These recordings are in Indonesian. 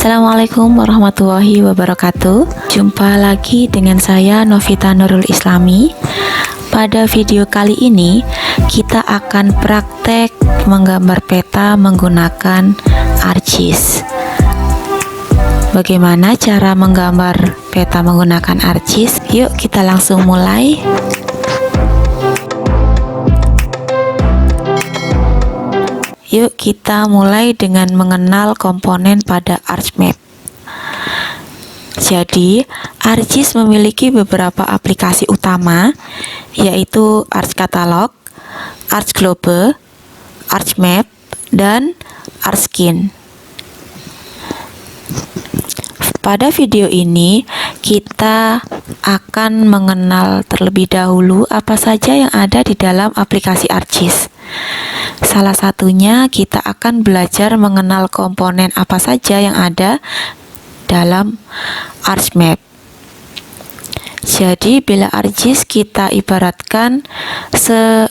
Assalamualaikum warahmatullahi wabarakatuh. Jumpa lagi dengan saya Novita Nurul Islami. Pada video kali ini kita akan praktek menggambar peta menggunakan ArcGIS. Bagaimana cara menggambar peta menggunakan ArcGIS? Yuk kita langsung mulai. Yuk kita mulai dengan mengenal komponen pada ArcMap. Jadi, ArcGIS memiliki beberapa aplikasi utama, yaitu ArcCatalog, ArcGlobe, ArcMap, dan ArcSkin. Pada video ini, kita akan mengenal terlebih dahulu apa saja yang ada di dalam aplikasi ArcGIS. Salah satunya kita akan belajar mengenal komponen apa saja yang ada dalam ArcMap. Jadi bila ArcGIS kita ibaratkan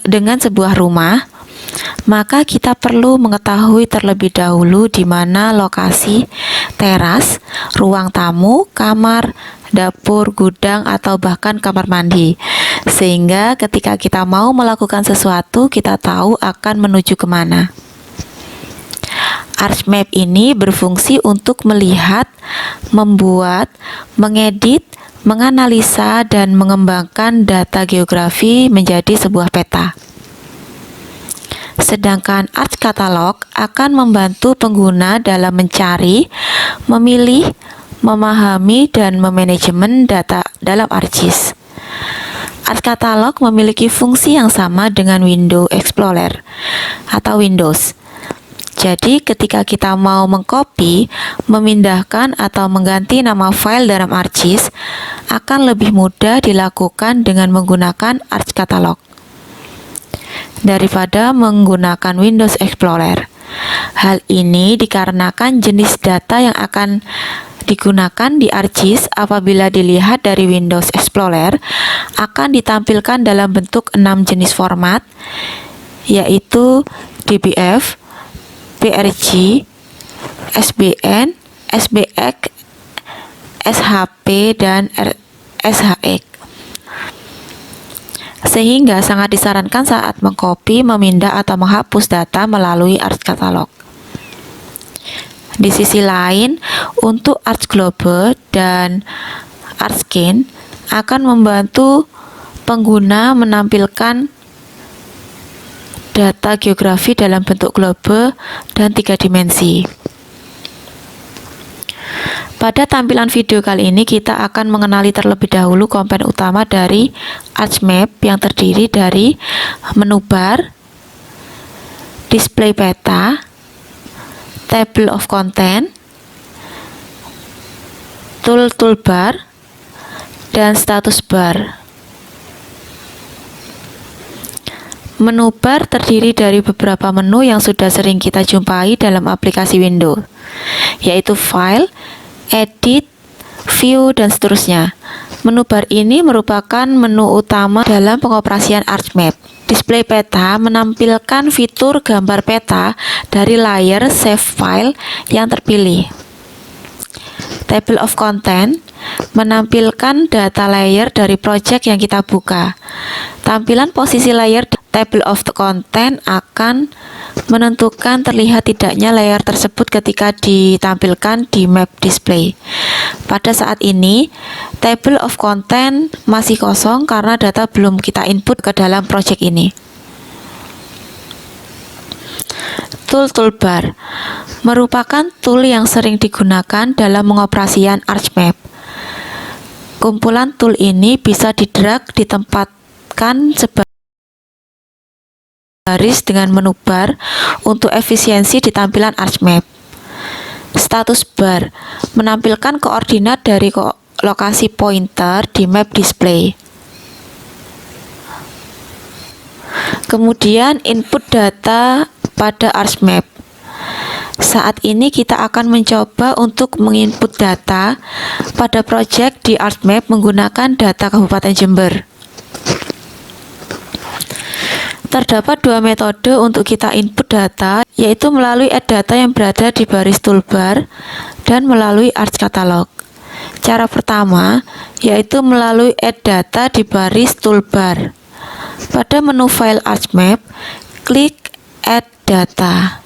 dengan sebuah rumah, maka kita perlu mengetahui terlebih dahulu di mana lokasi teras, ruang tamu, kamar, dapur, gudang, atau bahkan kamar mandi. Sehingga ketika kita mau melakukan sesuatu, kita tahu akan menuju kemana. ArcMap ini berfungsi untuk melihat, membuat, mengedit, menganalisa, dan mengembangkan data geografi menjadi sebuah peta. Sedangkan ArcCatalog akan membantu pengguna dalam mencari, memilih, memahami, dan memanajemen data dalam ArcGIS. ArcCatalog memiliki fungsi yang sama dengan Windows Explorer atau Windows. Jadi ketika kita mau mengcopy, memindahkan, atau mengganti nama file dalam ArcGIS akan lebih mudah dilakukan dengan menggunakan ArcCatalog daripada menggunakan Windows Explorer. Hal ini dikarenakan jenis data yang akan digunakan di ArcGIS apabila dilihat dari Windows Explorer akan ditampilkan dalam bentuk 6 jenis format, yaitu DBF, PRG, SBN, SBX, SHP, dan SHX. Sehingga sangat disarankan saat mengcopy, memindah, atau menghapus data melalui ArcCatalog. Di sisi lain, untuk ArcGlobe dan ArcSkin akan membantu pengguna menampilkan data geografi dalam bentuk globe dan 3 dimensi. Pada tampilan video kali ini kita akan mengenali terlebih dahulu komponen utama dari ArcMap yang terdiri dari menu bar, display peta, table of content, toolbar, dan status bar. Menu bar terdiri dari beberapa menu yang sudah sering kita jumpai dalam aplikasi Windows, yaitu File, Edit, View, dan seterusnya. Menu bar ini merupakan menu utama dalam pengoperasian ArcMap. Display peta menampilkan fitur gambar peta dari layar save file yang terpilih. Table of content menampilkan data layer dari project yang kita buka. Tampilan posisi layer table of content akan menentukan terlihat tidaknya layer tersebut ketika ditampilkan di map display. Pada saat ini, table of content masih kosong karena data belum kita input ke dalam project ini. Toolbar merupakan tool yang sering digunakan dalam pengoperasian ArcMap. Kumpulan tool ini bisa didrag ditempatkan sebaris dengan menu bar untuk efisiensi di tampilan ArcMap. Status bar menampilkan koordinat dari lokasi pointer di map display. Kemudian input data pada ArcMap. Saat ini kita akan mencoba untuk menginput data pada project di ArcMap menggunakan data Kabupaten Jember. Terdapat dua metode untuk kita input data, yaitu melalui add data yang berada di baris toolbar dan melalui Arch Catalog. Cara pertama yaitu melalui add data di baris toolbar. Pada menu file ArchMap, klik add data.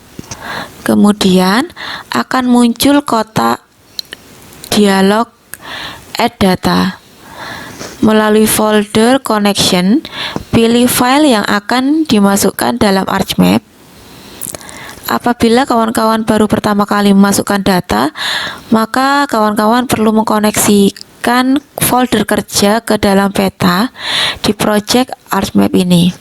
Kemudian akan muncul kotak dialog add data. Melalui folder connection, pilih file yang akan dimasukkan dalam ArchMap. Apabila kawan-kawan baru pertama kali memasukkan data, maka kawan-kawan perlu mengkoneksikan folder kerja ke dalam peta di project ArchMap ini.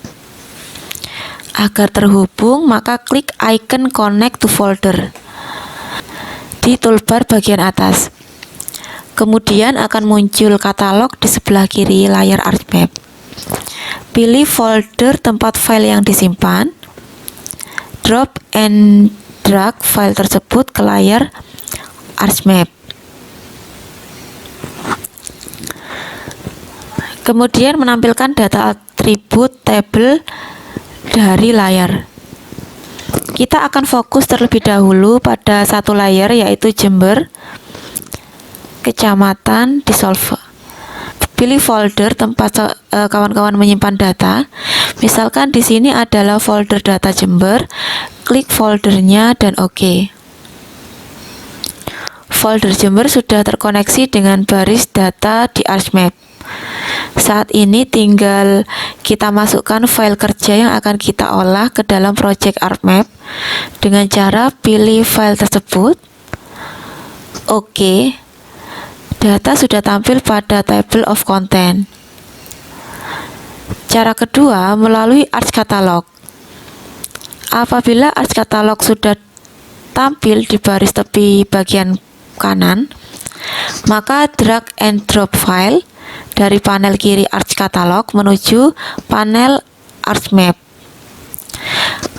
Agar terhubung, maka klik icon connect to folder di toolbar bagian atas. Kemudian akan muncul katalog di sebelah kiri layar ArchMap. Pilih folder tempat file yang disimpan. Drop and drag file tersebut ke layar ArchMap. Kemudian menampilkan data atribut tabel dari layar. Kita akan fokus terlebih dahulu pada satu layar, yaitu Jember, Kecamatan di solve. Pilih folder tempat kawan-kawan menyimpan data. Misalkan di sini adalah folder data Jember, klik foldernya dan OK. Folder Jember sudah terkoneksi dengan baris data di ArchMap. Saat ini tinggal kita masukkan file kerja yang akan kita olah ke dalam project ArchMap dengan cara pilih file tersebut. OK. Data sudah tampil pada table of content. Cara kedua melalui Arch Catalog. Apabila Arch Catalog sudah tampil di baris tepi bagian kanan, maka drag and drop file dari panel kiri Arch Catalog menuju panel ArchMap.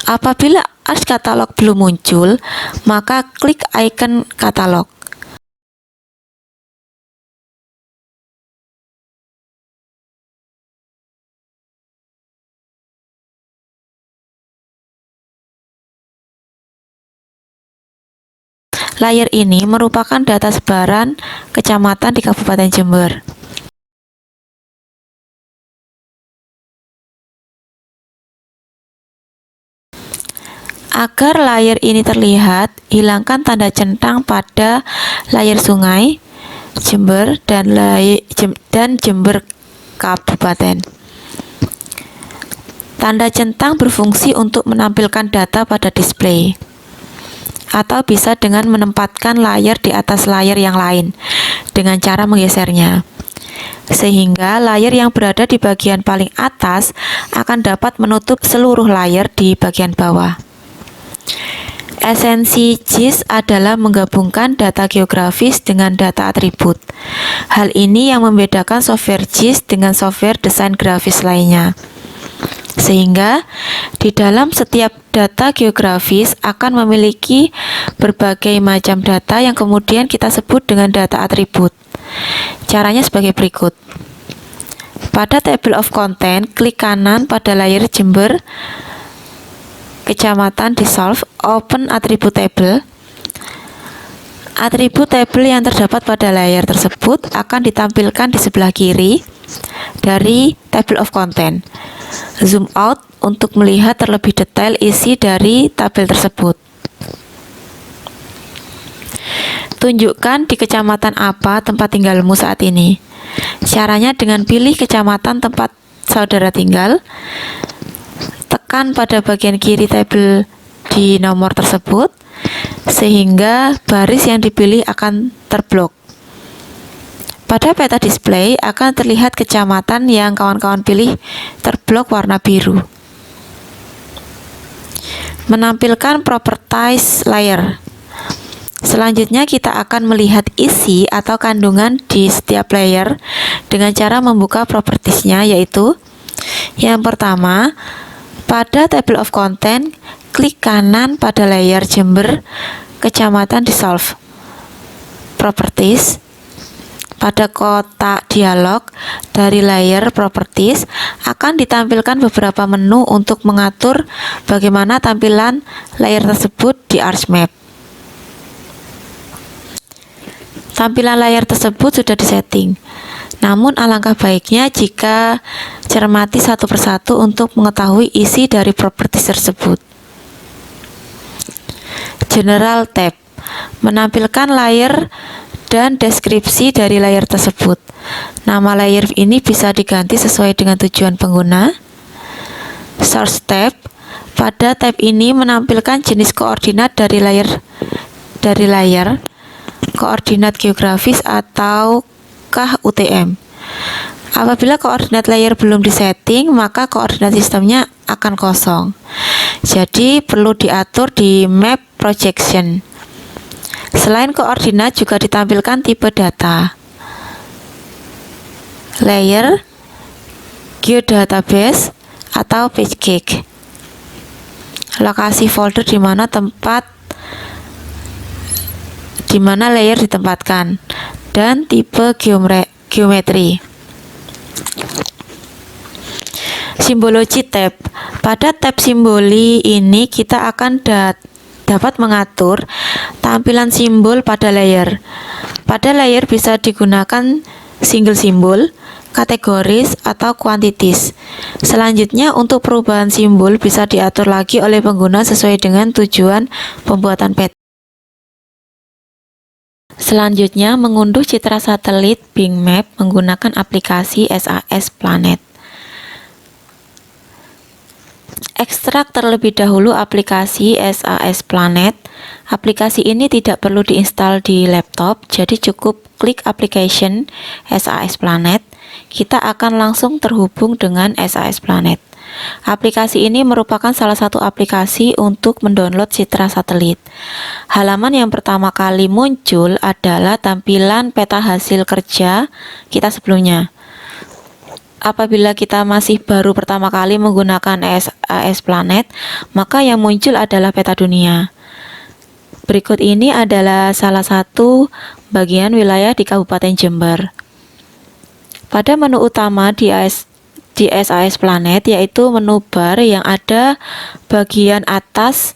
Apabila Arch Catalog belum muncul, maka klik icon katalog. Layar ini merupakan data sebaran kecamatan di Kabupaten Jember. Agar layar ini terlihat, hilangkan tanda centang pada layar sungai Jember dan Jember Kabupaten. Tanda centang berfungsi untuk menampilkan data pada display, atau bisa dengan menempatkan layar di atas layar yang lain dengan cara menggesernya, sehingga layar yang berada di bagian paling atas akan dapat menutup seluruh layar di bagian bawah. Esensi GIS adalah menggabungkan data geografis dengan data atribut. Hal ini yang membedakan software GIS dengan software desain grafis lainnya. Sehingga di dalam setiap data geografis akan memiliki berbagai macam data yang kemudian kita sebut dengan data atribut. Caranya sebagai berikut. Pada table of content, klik kanan pada layar Jember Kecamatan di solve, open atribut table. Atribut table yang terdapat pada layar tersebut akan ditampilkan di sebelah kiri dari table of content. Zoom out untuk melihat terlebih detail isi dari tabel tersebut. Tunjukkan di kecamatan apa tempat tinggalmu saat ini. Caranya dengan pilih kecamatan tempat saudara tinggal, tekan pada bagian kiri tabel di nomor tersebut, sehingga baris yang dipilih akan terblok. Pada peta display akan terlihat kecamatan yang kawan-kawan pilih terblok warna biru. Menampilkan properties layer. Selanjutnya kita akan melihat isi atau kandungan di setiap layer dengan cara membuka propertiesnya, yaitu yang pertama, pada table of content, klik kanan pada layar Jember Kecamatan di solve. Properties. Pada kotak dialog dari layer properties akan ditampilkan beberapa menu untuk mengatur bagaimana tampilan layer tersebut di ArchMap. Tampilan layar tersebut sudah disetting, namun alangkah baiknya jika cermati satu persatu untuk mengetahui isi dari properties tersebut. General tab menampilkan layer dan deskripsi dari layer tersebut. Nama layer ini bisa diganti sesuai dengan tujuan pengguna. Source tab, pada tab ini menampilkan jenis koordinat dari layar, koordinat geografis ataukah UTM. Apabila koordinat layer belum disetting, maka koordinat sistemnya akan kosong. Jadi perlu diatur di map projection. Selain koordinat juga ditampilkan tipe data, layer, geodatabase, atau PageCake, lokasi folder di mana layer ditempatkan, dan tipe geometri. Simbologi tab. Pada tab simboli ini kita akan dapat mengatur tampilan simbol pada layer. Pada layer bisa digunakan single simbol, kategoris, atau quantities. Selanjutnya, untuk perubahan simbol bisa diatur lagi oleh pengguna sesuai dengan tujuan pembuatan peta. Selanjutnya, mengunduh citra satelit Bing Map menggunakan aplikasi SAS Planet. Ekstrak terlebih dahulu aplikasi SAS Planet. Aplikasi ini tidak perlu diinstal di laptop, jadi cukup klik application SAS Planet. Kita akan langsung terhubung dengan SAS Planet. Aplikasi ini merupakan salah satu aplikasi untuk mendownload citra satelit. Halaman yang pertama kali muncul adalah tampilan peta hasil kerja kita sebelumnya. Apabila kita masih baru pertama kali menggunakan SAS Planet, maka yang muncul adalah peta dunia. Berikut ini adalah salah satu bagian wilayah di Kabupaten Jember. Pada menu utama di SAS Planet, yaitu menu bar yang ada bagian atas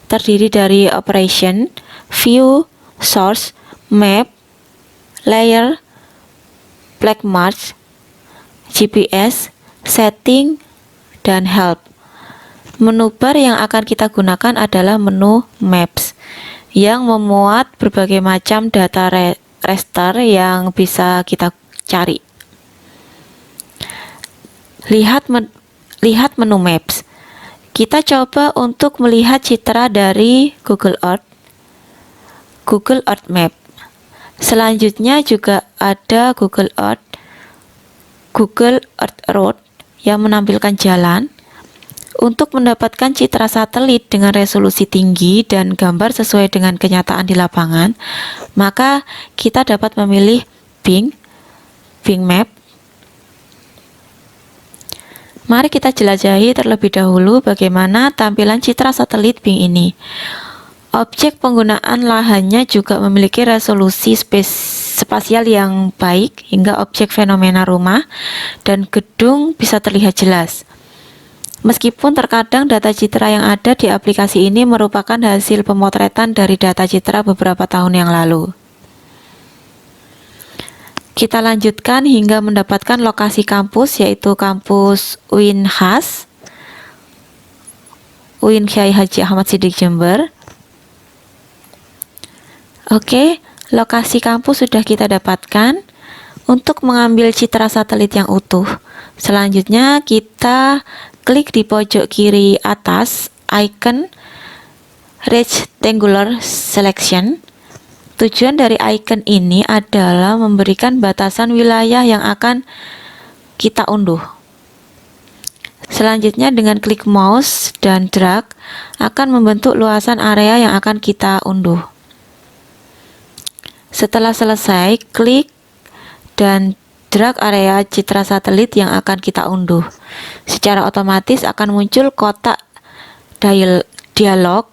terdiri dari Operation, View, Source, Map, Layer, Black March, GPS, Setting, dan Help. Menu bar yang akan kita gunakan adalah menu Maps yang memuat berbagai macam data raster yang bisa kita cari. Lihat menu Maps. Kita coba untuk melihat citra dari Google Earth Map. Selanjutnya juga ada Google Earth Road yang menampilkan jalan. Untuk mendapatkan citra satelit dengan resolusi tinggi dan gambar sesuai dengan kenyataan di lapangan, maka kita dapat memilih Bing Map. Mari kita jelajahi terlebih dahulu bagaimana tampilan citra satelit Bing ini. Objek penggunaan lahannya juga memiliki resolusi spasial yang baik hingga objek fenomena rumah dan gedung bisa terlihat jelas. Meskipun terkadang data citra yang ada di aplikasi ini merupakan hasil pemotretan dari data citra beberapa tahun yang lalu. Kita lanjutkan hingga mendapatkan lokasi kampus, yaitu kampus UIN Kyai Haji Ahmad Siddiq Jember. Oke, lokasi kampus sudah kita dapatkan. Untuk mengambil citra satelit yang utuh, selanjutnya kita klik di pojok kiri atas icon rectangular selection. Tujuan dari icon ini adalah memberikan batasan wilayah yang akan kita unduh. Selanjutnya dengan klik mouse dan drag akan membentuk luasan area yang akan kita unduh. Setelah selesai, klik dan drag area citra satelit yang akan kita unduh. Secara otomatis akan muncul kotak dialog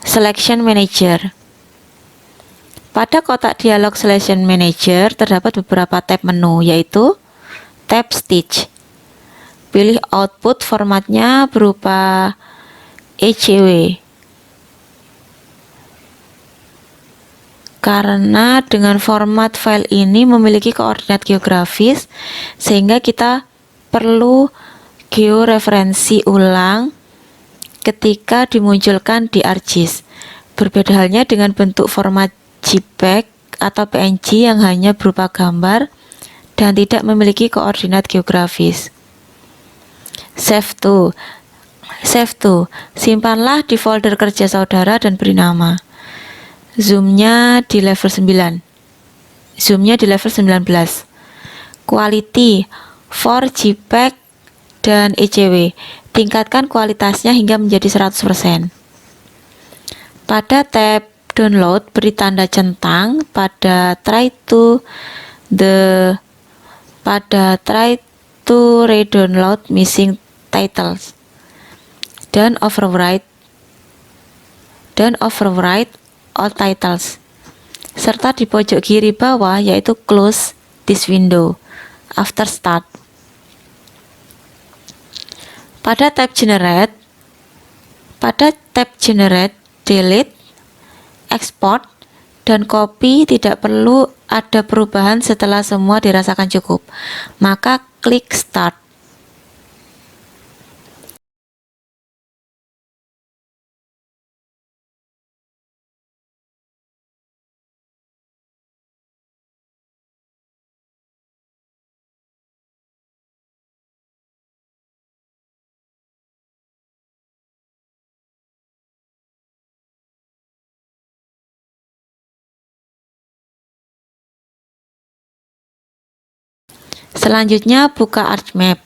Selection Manager. Pada kotak dialog Selection Manager terdapat beberapa tab menu, yaitu tab Stitch. Pilih output formatnya berupa ECW. Karena dengan format file ini memiliki koordinat geografis, sehingga kita perlu georeferensi ulang ketika dimunculkan di ArcGIS. Berbeda halnya dengan bentuk format JPEG atau PNG yang hanya berupa gambar dan tidak memiliki koordinat geografis. Save to. Simpanlah di folder kerja saudara dan beri nama. Zoomnya di level 9. Zoomnya di level 19. Quality for JPEG dan ECW. Tingkatkan kualitasnya hingga menjadi 100%. Pada tab download beri tanda centang pada try to re-download missing titles dan overwrite all titles, serta di pojok kiri bawah yaitu close this window after start. Pada tab generate, delete, export, dan copy tidak perlu ada perubahan setelah semua dirasakan cukup. Maka klik start. Selanjutnya buka ArcMap.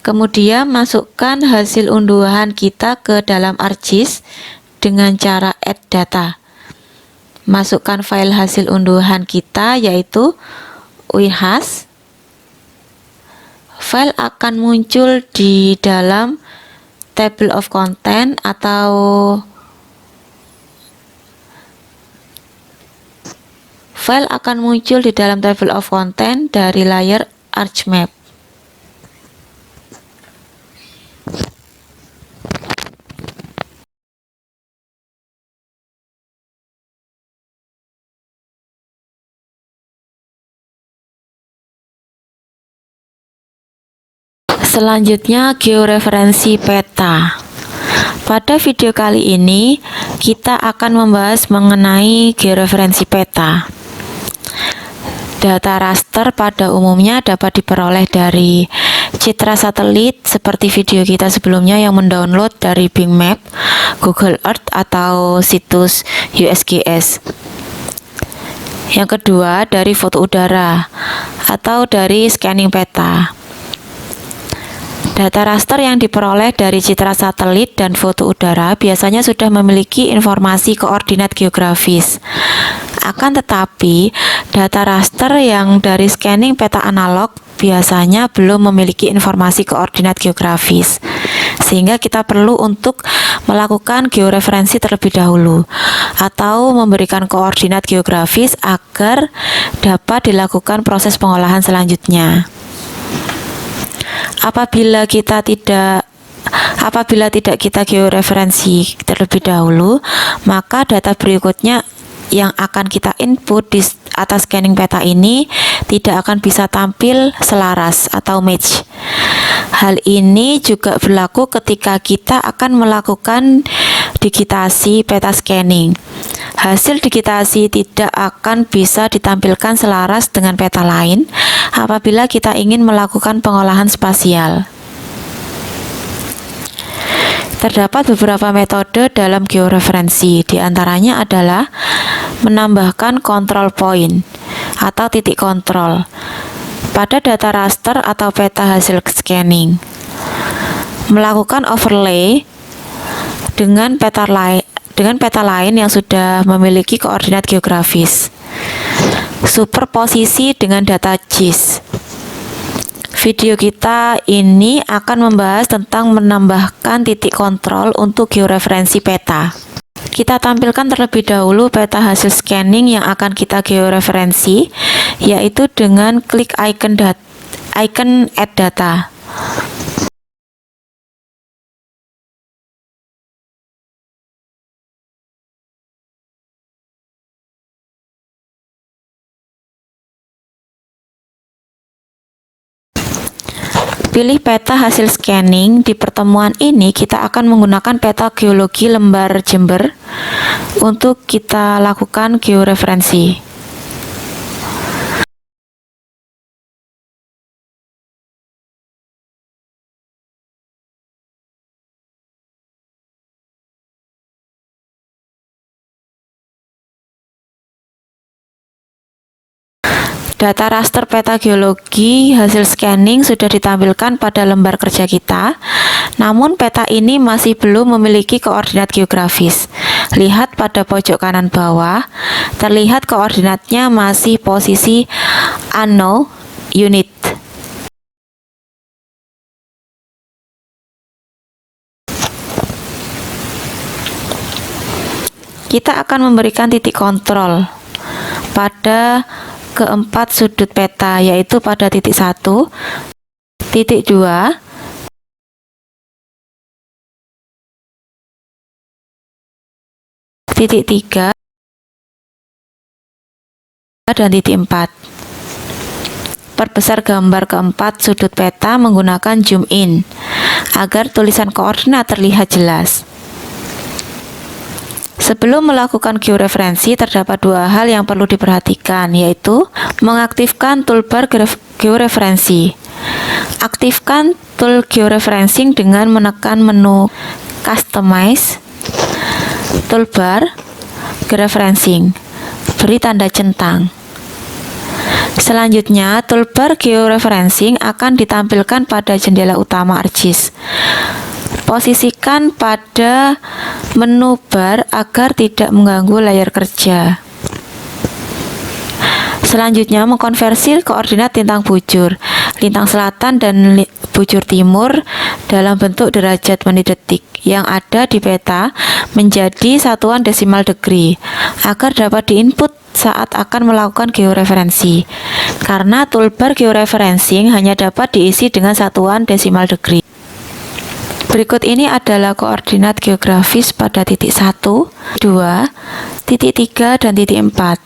Kemudian masukkan hasil unduhan kita ke dalam ArcGIS dengan cara add data. Masukkan file hasil unduhan kita yaitu uihas. File akan muncul di dalam table of content atau file akan muncul di dalam table of content dari layar ArcMap. Selanjutnya georeferensi peta. Pada video kali ini kita akan membahas mengenai georeferensi peta. Data raster pada umumnya dapat diperoleh dari citra satelit seperti video kita sebelumnya yang mendownload dari Bing Map, Google Earth, atau situs USGS. Yang kedua, dari foto udara atau dari scanning peta. Data raster yang diperoleh dari citra satelit dan foto udara biasanya sudah memiliki informasi koordinat geografis. Akan tetapi, data raster yang dari scanning peta analog biasanya belum memiliki informasi koordinat geografis, sehingga kita perlu untuk melakukan georeferensi terlebih dahulu atau memberikan koordinat geografis agar dapat dilakukan proses pengolahan selanjutnya. Apabila tidak kita georeferensi terlebih dahulu, maka data berikutnya yang akan kita input di atas scanning peta ini tidak akan bisa tampil selaras atau match. Hal ini juga berlaku ketika kita akan melakukan digitasi peta scanning. Hasil digitasi tidak akan bisa ditampilkan selaras dengan peta lain apabila kita ingin melakukan pengolahan spasial. Terdapat beberapa metode dalam georeferensi, diantaranya adalah menambahkan control point atau titik kontrol pada data raster atau peta hasil scanning, melakukan overlay dengan peta lain yang sudah memiliki koordinat geografis, superposisi dengan data GIS. Video kita ini akan membahas tentang menambahkan titik kontrol untuk georeferensi peta. Kita tampilkan terlebih dahulu peta hasil scanning yang akan kita georeferensi, yaitu dengan klik icon add data. Pilih peta hasil scanning. Di pertemuan ini kita akan menggunakan peta geologi lembar Jember untuk kita lakukan georeferensi. Data raster peta geologi hasil scanning sudah ditampilkan pada lembar kerja kita, namun peta ini masih belum memiliki koordinat geografis. Lihat pada pojok kanan bawah, terlihat koordinatnya masih posisi unknown unit. Kita akan memberikan titik kontrol pada keempat sudut peta, yaitu pada titik 1, titik 2, titik 3, dan titik 4. Perbesar gambar keempat sudut peta menggunakan zoom in agar tulisan koordinat terlihat jelas. Sebelum melakukan georeferensi, terdapat dua hal yang perlu diperhatikan, yaitu mengaktifkan toolbar georeferensi. Aktifkan tool georeferencing dengan menekan menu Customize, Toolbar, Georeferencing, beri tanda centang. Selanjutnya, toolbar georeferencing akan ditampilkan pada jendela utama ArcGIS. Posisikan pada menu bar agar tidak mengganggu layar kerja. Selanjutnya, mengkonversi koordinat lintang bujur, lintang selatan dan bujur timur dalam bentuk derajat menit detik yang ada di peta menjadi satuan desimal degree agar dapat diinput saat akan melakukan georeferensi. Karena toolbar georeferencing hanya dapat diisi dengan satuan desimal degree. Berikut ini adalah koordinat geografis pada titik 1, 2, titik 3, dan titik 4.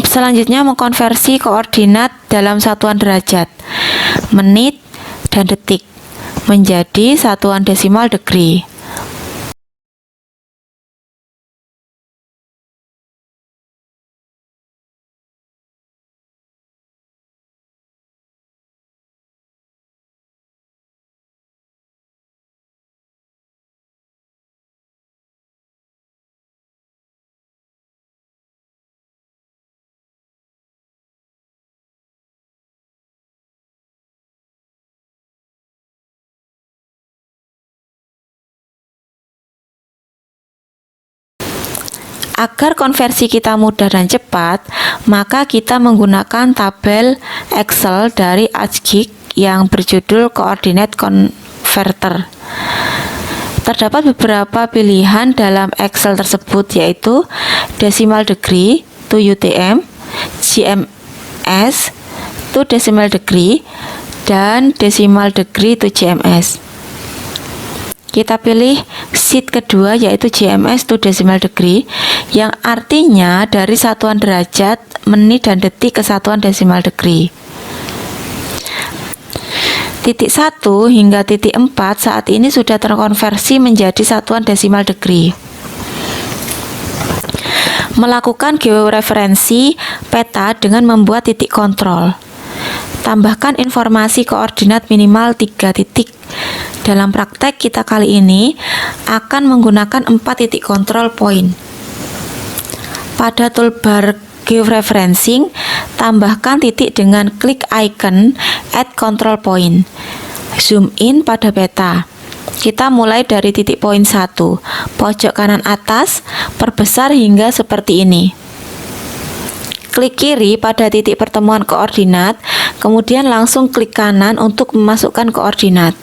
Selanjutnya, mengkonversi koordinat dalam satuan derajat, menit, dan detik menjadi satuan desimal degree. Agar konversi kita mudah dan cepat, maka kita menggunakan tabel Excel dari ArcGIS yang berjudul Coordinate Converter. Terdapat beberapa pilihan dalam Excel tersebut, yaitu decimal degree to UTM, GMS to decimal degree, dan decimal degree to GMS. Kita pilih sheet kedua, yaitu GMS to decimal degree, yang artinya dari satuan derajat, menit, dan detik ke satuan decimal degree. Titik 1 hingga titik 4 saat ini sudah terkonversi menjadi satuan desimal degree. Melakukan georeferensi peta dengan membuat titik kontrol. Tambahkan informasi koordinat minimal 3 titik. Dalam praktek kita kali ini akan menggunakan 4 titik kontrol point. Pada toolbar georeferencing, tambahkan titik dengan klik icon add control point. Zoom in pada peta. Kita mulai dari titik poin 1, pojok kanan atas, perbesar hingga seperti ini. Klik kiri pada titik pertemuan koordinat, Kemudian langsung klik kanan untuk memasukkan koordinat.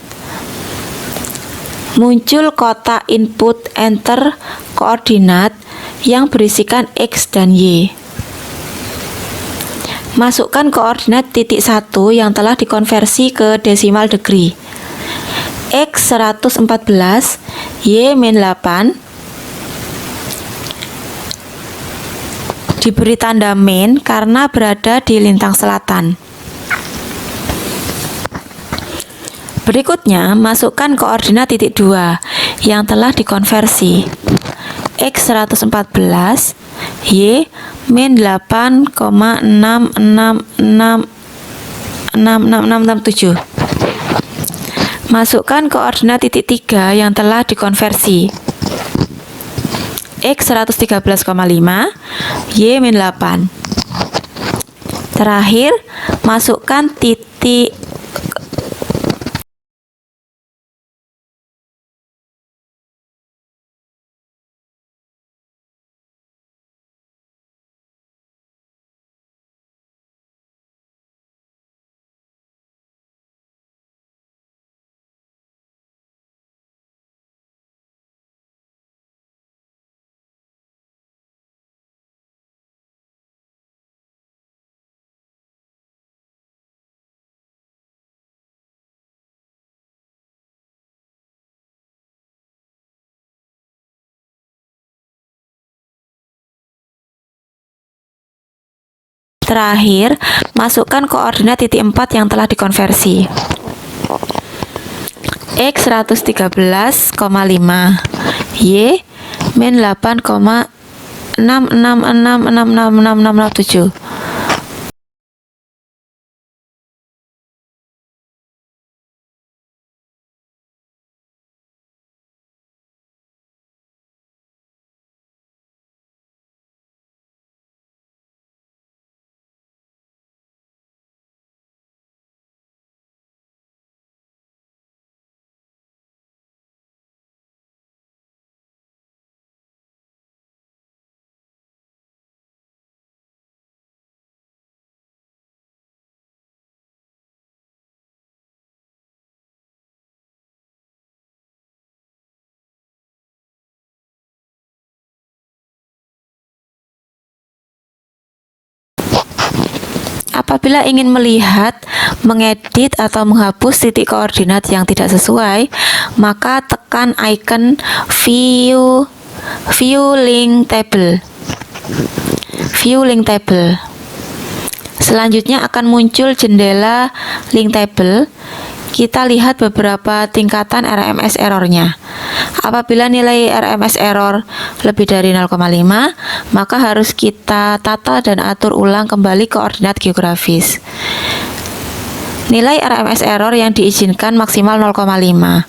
Muncul kotak input enter koordinat yang berisikan X dan Y. Masukkan koordinat titik 1 yang telah dikonversi ke decimal degree. X 114, Y min 8. Diberi tanda min karena berada di lintang selatan. Berikutnya, masukkan koordinat titik 2 yang telah dikonversi. X 114, Y min 8,6666667. Masukkan koordinat titik 3 yang telah dikonversi. X 113,5, Y min 8. Terakhir, masukkan titik terakhir, masukkan koordinat titik 4 yang telah dikonversi. X 113,5, Y min 8,666666667. Apabila ingin melihat, mengedit, atau menghapus titik koordinat yang tidak sesuai, maka tekan icon View Link Table. Selanjutnya akan muncul jendela Link Table. Kita lihat beberapa tingkatan RMS errornya. Apabila nilai RMS error lebih dari 0,5, maka harus kita tata dan atur ulang kembali koordinat geografis. Nilai RMS error yang diizinkan maksimal 0,5.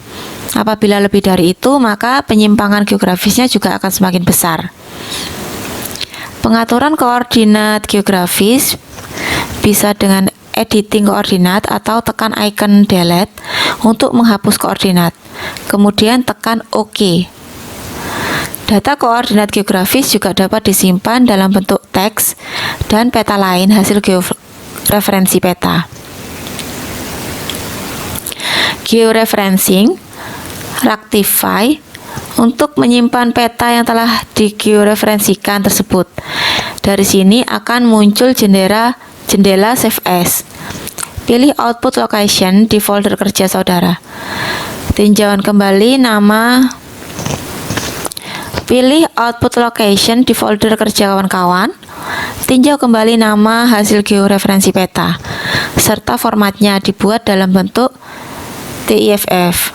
Apabila lebih dari itu, maka penyimpangan geografisnya juga akan semakin besar. Pengaturan koordinat geografis bisa dengan editing koordinat atau tekan icon delete untuk menghapus koordinat. Kemudian tekan OK. Data koordinat geografis juga dapat disimpan dalam bentuk teks dan peta lain hasil georeferensi peta. Georeferencing, Rectify untuk menyimpan peta yang telah digeoreferensikan tersebut. Dari sini akan muncul jendela Save As. Pilih Output Location di folder kerja saudara. Tinjauan kembali nama. Pilih Output Location di folder kerja kawan-kawan. Tinjau kembali nama hasil georeferensi peta, serta formatnya dibuat dalam bentuk TIFF.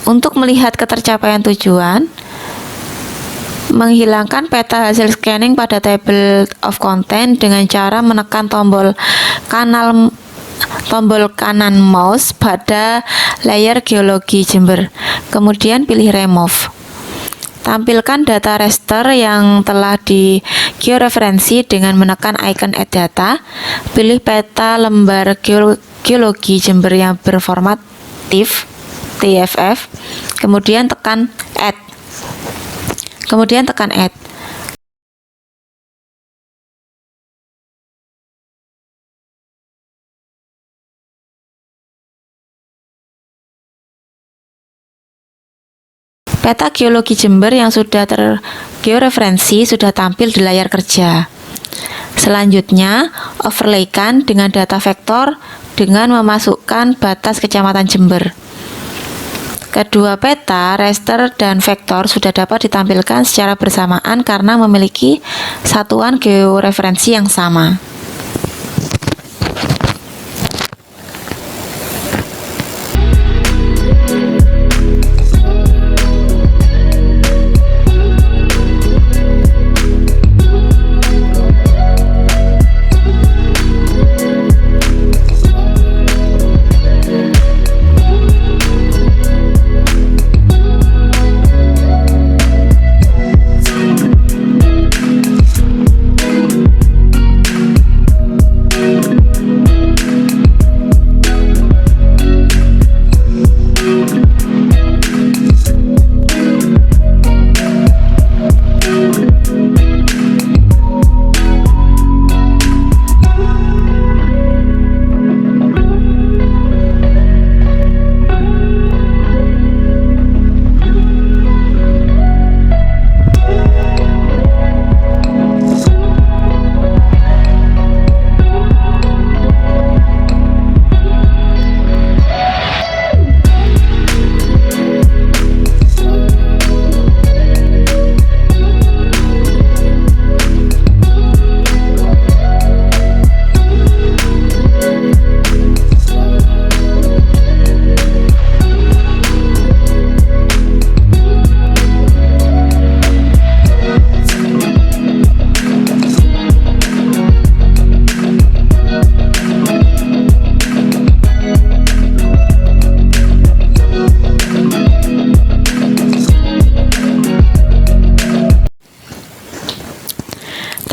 Untuk melihat ketercapaian tujuan, menghilangkan peta hasil scanning pada table of content dengan cara menekan tombol kanan mouse pada layer geologi Jember, kemudian pilih remove. Tampilkan data raster yang telah di georeferensi dengan menekan icon add data. Pilih peta lembar geologi Jember yang berformat TIFF, kemudian tekan add. Peta geologi Jember yang sudah tergeoreferensi sudah tampil di layar kerja. Selanjutnya, overlaykan dengan data vektor dengan memasukkan batas kecamatan Jember. Kedua peta, raster dan vektor sudah dapat ditampilkan secara bersamaan karena memiliki satuan georeferensi yang sama.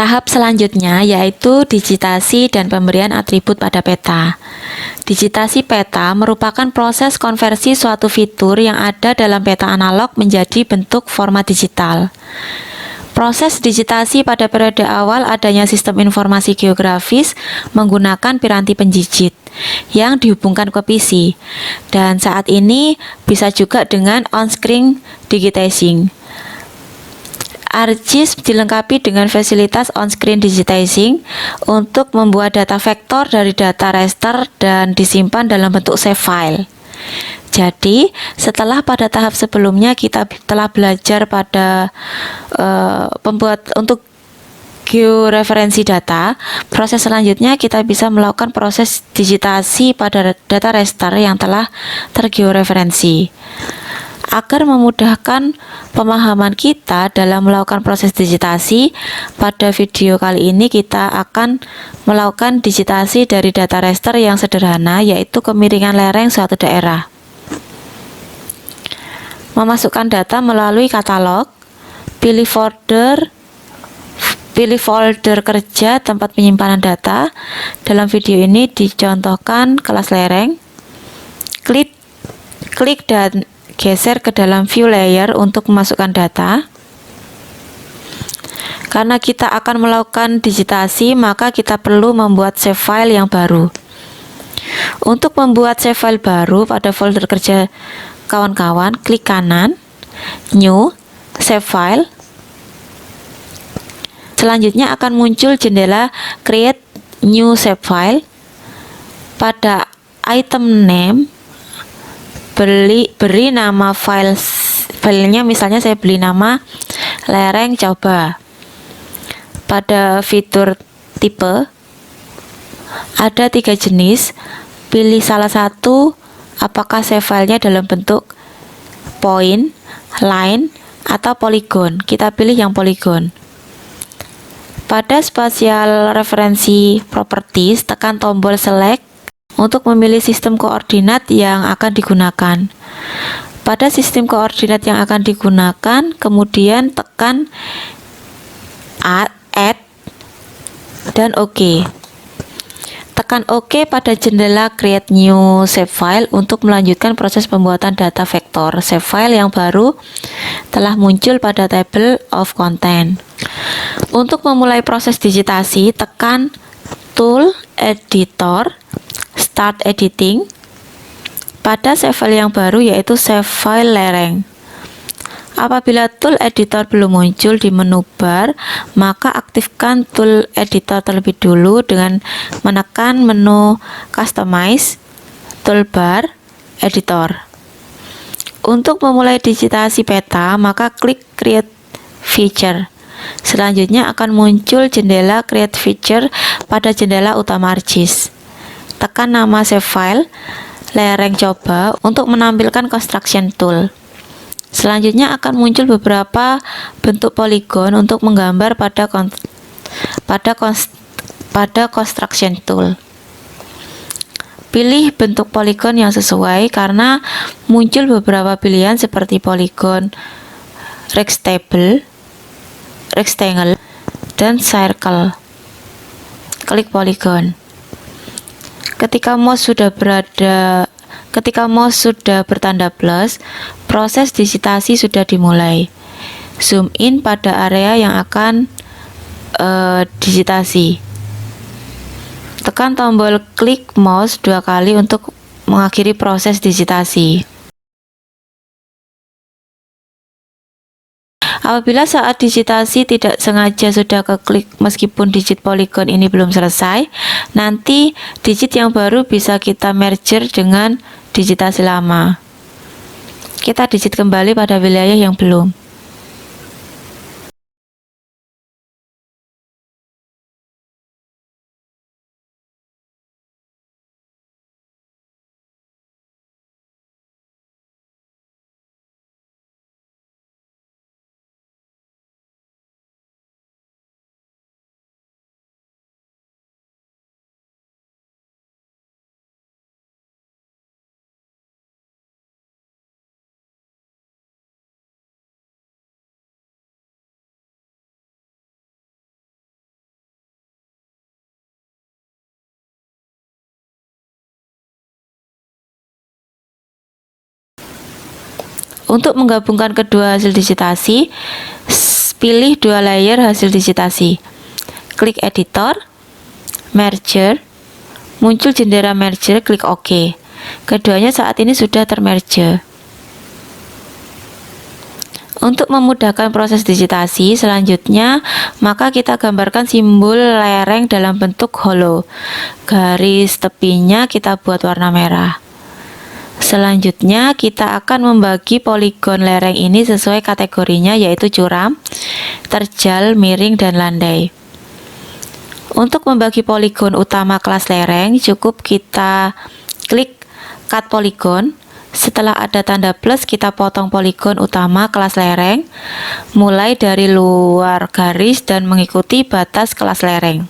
Tahap selanjutnya yaitu digitasi dan pemberian atribut pada peta. Digitasi peta merupakan proses konversi suatu fitur yang ada dalam peta analog menjadi bentuk format digital. Proses digitasi pada periode awal adanya sistem informasi geografis menggunakan piranti penjijit yang dihubungkan ke PC, dan saat ini bisa juga dengan on-screen digitizing. ArcGIS dilengkapi dengan fasilitas on-screen digitizing untuk membuat data vektor dari data raster dan disimpan dalam bentuk save file. Jadi, setelah pada tahap sebelumnya kita telah belajar pada untuk georeferensi data, proses selanjutnya kita bisa melakukan proses digitasi pada data raster yang telah tergeoreferensi. Agar memudahkan pemahaman kita dalam melakukan proses digitasi, pada video kali ini kita akan melakukan digitasi dari data raster yang sederhana, yaitu kemiringan lereng suatu daerah. Memasukkan data melalui katalog, pilih folder kerja tempat penyimpanan data. Dalam video ini dicontohkan kelas lereng. Klik dan geser ke dalam view layer untuk memasukkan data. Karena kita akan melakukan digitasi, maka kita perlu membuat save file yang baru. Untuk membuat save file baru pada folder kerja kawan-kawan, klik kanan, New, Save File. Selanjutnya akan muncul jendela Create New Save File. Pada item name, beri nama filenya, misalnya saya beri nama lereng coba. Pada fitur tipe ada 3 jenis, pilih salah satu, apakah save filenya dalam bentuk point, line, atau polygon. Kita pilih yang polygon. Pada spatial referensi properties, tekan tombol select untuk memilih sistem koordinat yang akan digunakan. Pada sistem koordinat yang akan digunakan, kemudian tekan add dan OK. Tekan OK pada jendela Create New Shapefile untuk melanjutkan proses pembuatan data vektor. Shapefile yang baru telah muncul pada Table of Content. Untuk memulai proses digitasi, tekan Tool, Editor, Start Editing pada shapefile yang baru, yaitu shapefile lereng. Apabila tool editor belum muncul di menu bar, maka aktifkan tool editor terlebih dulu dengan menekan menu Customize, Toolbar, Editor. Untuk memulai digitasi peta, maka klik Create Feature. Selanjutnya akan muncul jendela Create Feature pada jendela utama ArcGIS. Tekan nama shapefile lereng coba untuk menampilkan construction tool. Selanjutnya akan muncul beberapa bentuk poligon untuk menggambar pada construction tool. Pilih bentuk poligon yang sesuai karena muncul beberapa pilihan seperti poligon rectangle, dan circle. Klik poligon. Ketika mouse sudah bertanda plus, proses digitasi sudah dimulai. Zoom in pada area yang akan digitasi. Tekan tombol klik mouse 2 kali untuk mengakhiri proses digitasi. Apabila saat digitasi tidak sengaja sudah keklik meskipun digit poligon ini belum selesai, nanti digit yang baru bisa kita merger dengan digitasi lama. Kita digit kembali pada wilayah yang belum. Untuk menggabungkan kedua hasil digitasi, pilih 2 layer hasil digitasi. Klik editor, merger, muncul jendela merger, klik OK. Keduanya saat ini sudah termerge. Untuk memudahkan proses digitasi selanjutnya, maka kita gambarkan simbol lereng dalam bentuk holo. Garis tepinya kita buat warna merah. Selanjutnya kita akan membagi poligon lereng ini sesuai kategorinya, yaitu curam, terjal, miring, dan landai. Untuk membagi poligon utama kelas lereng, cukup kita klik cut poligon. Setelah ada tanda plus, kita potong poligon utama kelas lereng mulai dari luar garis dan mengikuti batas kelas lereng.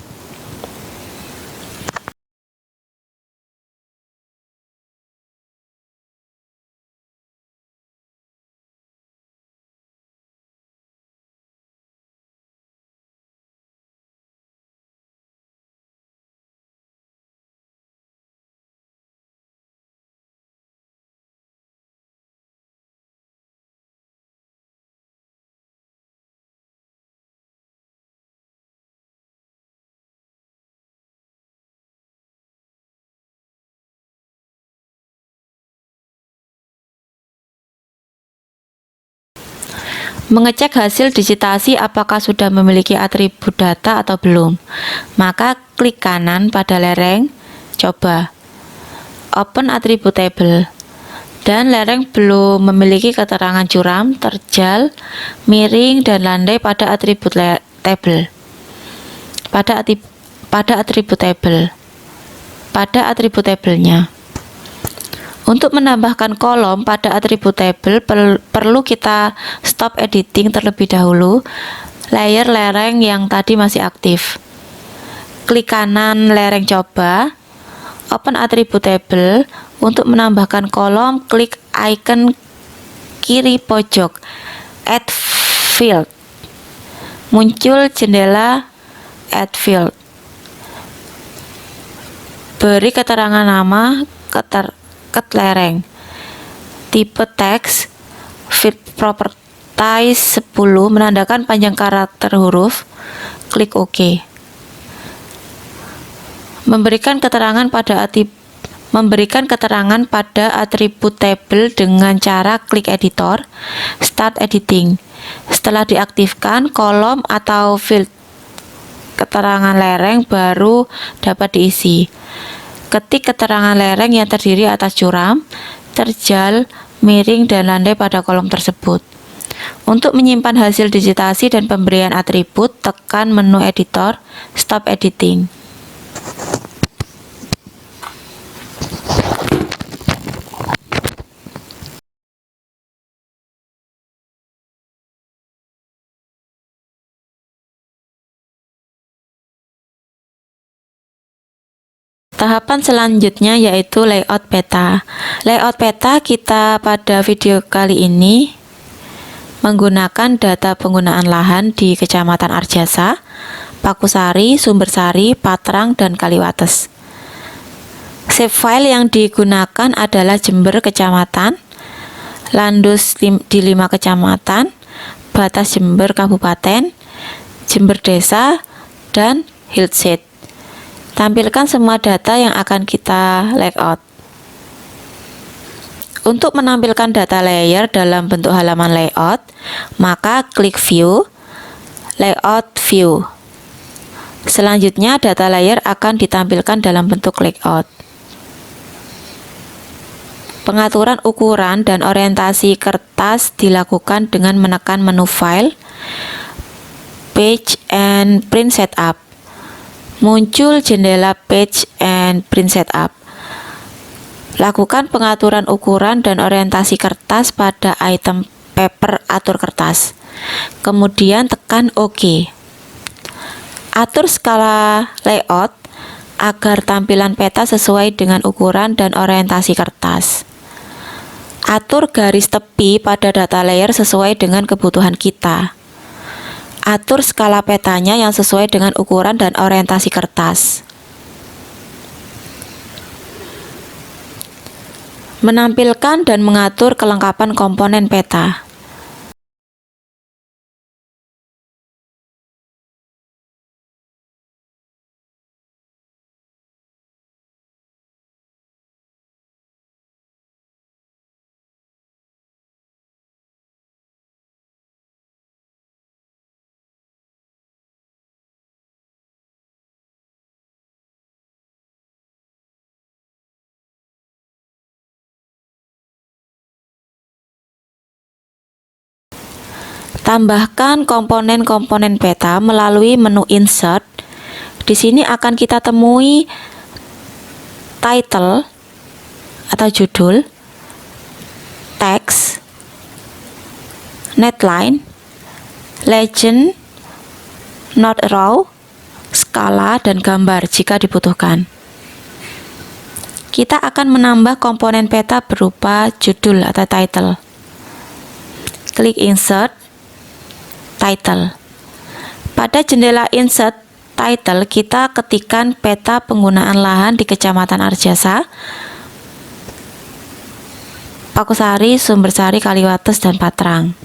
Mengecek hasil digitasi apakah sudah memiliki atribut data atau belum, maka klik kanan pada lereng coba, open attribute table, dan lereng belum memiliki keterangan curam, terjal, miring, dan landai pada atribut table. Pada atribut tabelnya. Untuk menambahkan kolom pada atribut table perlu kita stop editing terlebih dahulu layer lereng yang tadi masih aktif. Klik kanan lereng coba, open atribut table. Untuk menambahkan kolom, klik icon kiri pojok add field. Muncul jendela add field. Beri keterangan nama, ket lereng, tipe teks, fit properties 10 menandakan panjang karakter huruf, klik OK. Memberikan keterangan pada atribut table dengan cara klik editor, start editing. Setelah diaktifkan, kolom atau field keterangan lereng baru dapat diisi. Ketik keterangan lereng yang terdiri atas curam, terjal, miring, dan landai pada kolom tersebut. Untuk menyimpan hasil digitasi dan pemberian atribut, tekan menu editor, stop editing. Tahapan selanjutnya yaitu layout peta. Layout peta kita pada video kali ini menggunakan data penggunaan lahan di Kecamatan Arjasa, Pakusari, Sumbersari, Patrang, dan Kaliwates. Shape file yang digunakan adalah Jember Kecamatan, Landus di 5 kecamatan, Batas Jember Kabupaten, Jember Desa, dan Hillside. Tampilkan semua data yang akan kita layout. Untuk menampilkan data layer dalam bentuk halaman layout, maka klik View, Layout View. Selanjutnya, data layer akan ditampilkan dalam bentuk layout. Pengaturan ukuran dan orientasi kertas dilakukan dengan menekan menu File, Page and Print Setup. Muncul jendela Page and Print Setup. Lakukan pengaturan ukuran dan orientasi kertas pada item paper atur kertas. Kemudian tekan OK. Atur skala layout agar tampilan peta sesuai dengan ukuran dan orientasi kertas. Atur garis tepi pada data layer sesuai dengan kebutuhan kita. Atur skala petanya yang sesuai dengan ukuran dan orientasi kertas. Menampilkan dan mengatur kelengkapan komponen peta. Tambahkan komponen-komponen peta melalui menu Insert. Di sini akan kita temui title atau judul, teks, netline, legend, note raw, skala, dan gambar jika dibutuhkan. Kita akan menambah komponen peta berupa judul atau title. Klik Insert, Title. Pada jendela Insert Title, kita ketikkan peta penggunaan lahan di Kecamatan Arjasa, Pakusari, Sumbersari, Kaliwates, dan Patrang.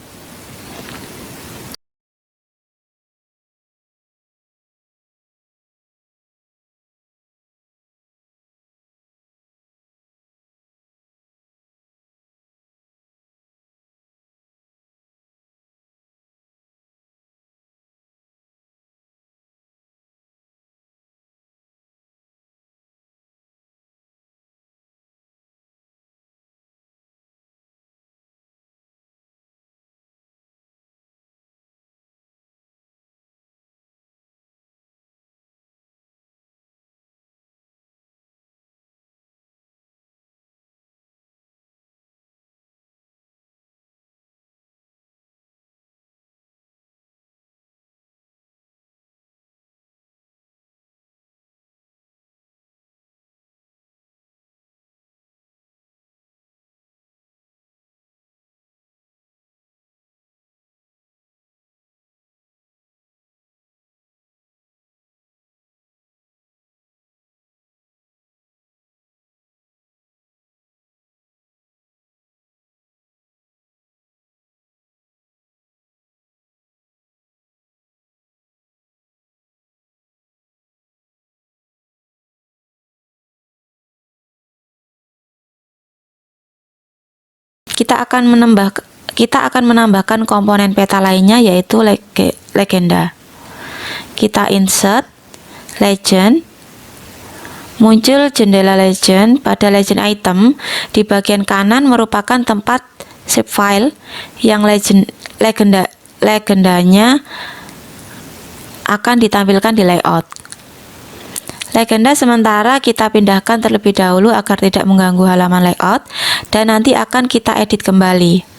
kita akan menambahkan komponen peta lainnya, yaitu legenda. Kita insert legend. Muncul jendela legend. Pada legend item di bagian kanan merupakan tempat save file yang legendanya akan ditampilkan di layout. Legenda sementara kita pindahkan terlebih dahulu agar tidak mengganggu halaman layout, dan nanti akan kita edit kembali.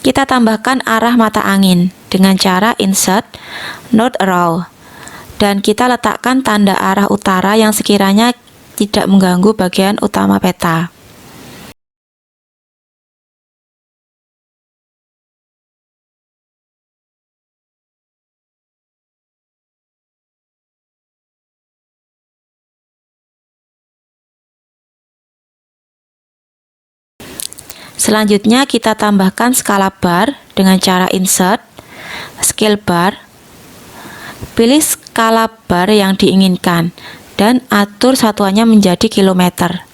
Kita tambahkan arah mata angin dengan cara insert north arrow, dan kita letakkan tanda arah utara yang sekiranya tidak mengganggu bagian utama peta. Selanjutnya kita tambahkan skala bar dengan cara insert scale bar. Pilih skala bar yang diinginkan dan atur satuannya menjadi kilometer.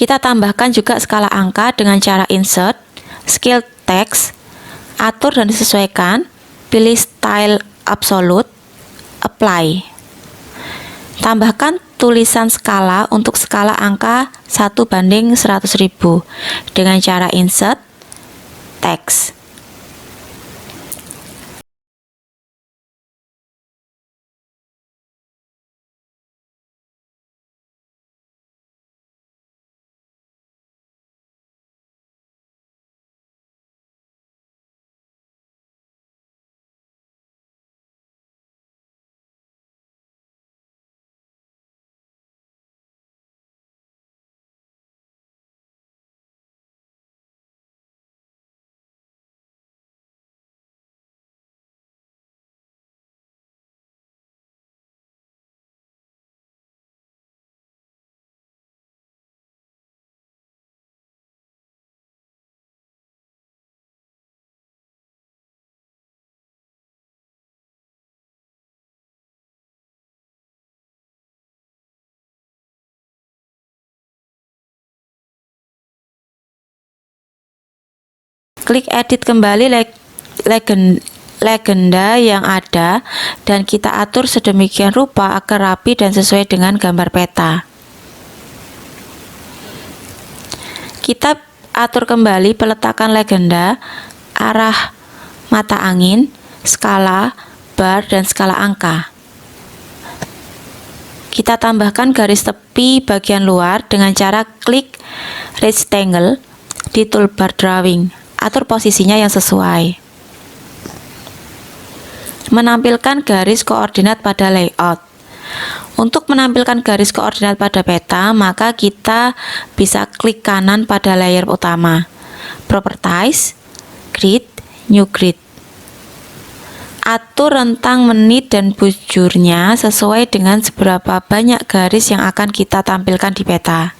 Kita tambahkan juga skala angka dengan cara insert scale text, atur dan disesuaikan, pilih style absolute, apply. Tambahkan tulisan skala untuk skala angka 1:100.000 dengan cara insert text. Klik edit kembali legenda yang ada dan kita atur sedemikian rupa agar rapi dan sesuai dengan gambar peta. Kita atur kembali peletakan legenda, arah mata angin, skala, bar, dan skala angka. Kita tambahkan garis tepi bagian luar dengan cara klik rectangle di toolbar drawing. Atur posisinya yang sesuai. Menampilkan garis koordinat pada layout. Untuk menampilkan garis koordinat pada peta, maka kita bisa klik kanan pada layer utama, Properties, Grid, New Grid. Atur rentang menit dan bujurnya sesuai dengan seberapa banyak garis yang akan kita tampilkan di peta.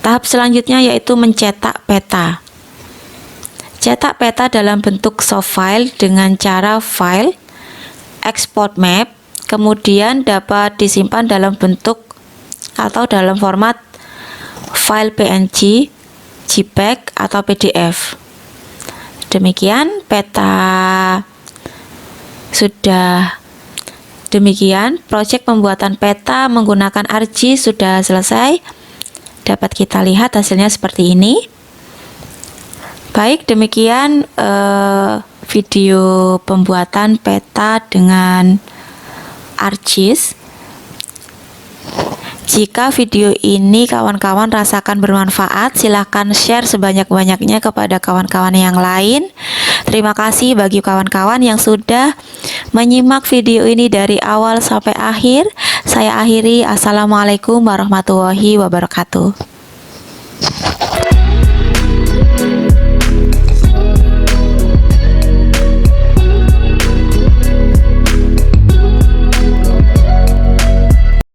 Tahap selanjutnya yaitu mencetak peta. Cetak peta dalam bentuk soft file dengan cara file, export map, kemudian dapat disimpan dalam bentuk atau dalam format file PNG, JPEG, atau PDF. Demikian proyek pembuatan peta menggunakan ArcGIS sudah selesai. Dapat kita lihat hasilnya seperti ini. Baik, demikian video pembuatan peta dengan ArcGIS. Jika video ini kawan-kawan rasakan bermanfaat, silahkan share sebanyak-banyaknya kepada kawan-kawan yang lain. Terima kasih bagi kawan-kawan yang sudah menyimak video ini dari awal sampai akhir. Saya akhiri. Assalamualaikum warahmatullahi wabarakatuh.